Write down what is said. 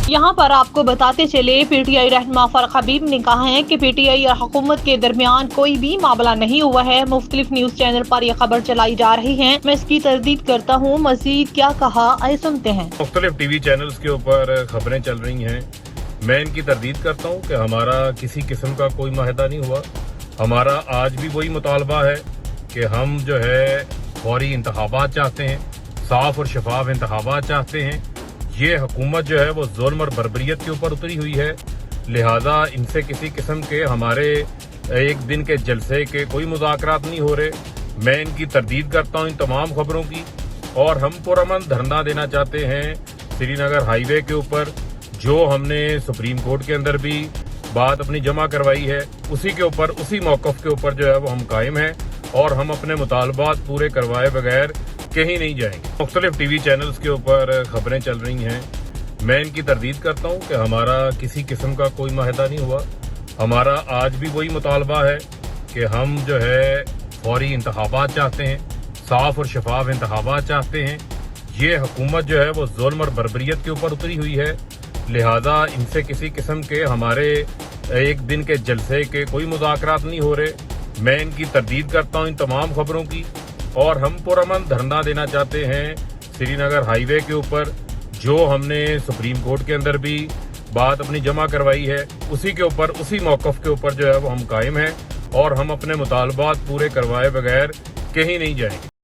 यहाँ पर आपको बताते चले, PTI रहनुमा फरख हबीब ने कहा है कि PTI और हुकूमत के दरमियान कोई भी मामला नहीं हुआ है। मुख्तलिफ न्यूज चैनल पर यह खबर चलाई जा रही है, मैं इसकी तरदीद करता हूँ। मजीद क्या कहा, आइए सुनते हैं। मुख्तलिफ टीवी चैनल्स के ऊपर खबरें चल रही हैं, मैं इनकी तरदीद करता हूँ कि हमारा किसी किस्म का कोई माहिदा नहीं हुआ। हमारा आज भी वही मुतालबा है कि हम जो है फौरी इंतखाबात चाहते हैं, साफ और शफाफ इंतखाबात चाहते हैं। ये हुकूमत जो है वो जुल्म और बर्बरियत के ऊपर उतरी हुई है, लिहाजा इनसे किसी किस्म के हमारे एक दिन के जलसे के कोई मुज़ाकरात नहीं हो रहे। मैं इनकी तरदीद करता हूँ इन तमाम खबरों की, और हम पुरअमन धरना देना चाहते हैं श्रीनगर हाईवे के ऊपर। जो हमने सुप्रीम कोर्ट के अंदर भी बात अपनी जमा करवाई है, उसी के ऊपर, उसी मौक़िफ़ के ऊपर जो है वो हम कायम हैं, और हम अपने मुतालबात पूरे करवाए बगैर कहीं नहीं जाएंगे। मुख्तलिफ टीवी चैनल्स के ऊपर खबरें चल रही हैं, मैं इनकी तरदीद करता हूँ कि हमारा किसी किस्म का कोई माहिदा नहीं हुआ। हमारा आज भी वही मुतालबा है कि हम जो है फौरी इंतखाबात चाहते हैं, साफ और शफाफ इंतखाबात चाहते हैं। ये हुकूमत जो है वो जुल्म और बर्बरियत के ऊपर उतरी हुई है, लिहाजा इनसे किसी किस्म के हमारे एक दिन के जलसे के कोई मुज़ाकरात नहीं हो रहे। मैं इनकी तरदीद करता हूँ इन तमाम खबरों की, और हम पुरअमन धरना देना चाहते हैं श्रीनगर हाईवे के ऊपर। जो हमने सुप्रीम कोर्ट के अंदर भी बात अपनी जमा करवाई है, उसी के ऊपर, उसी मौक़िफ़ के ऊपर जो है वो हम कायम हैं, और हम अपने मुतालबात पूरे करवाए बगैर कहीं नहीं जाएंगे।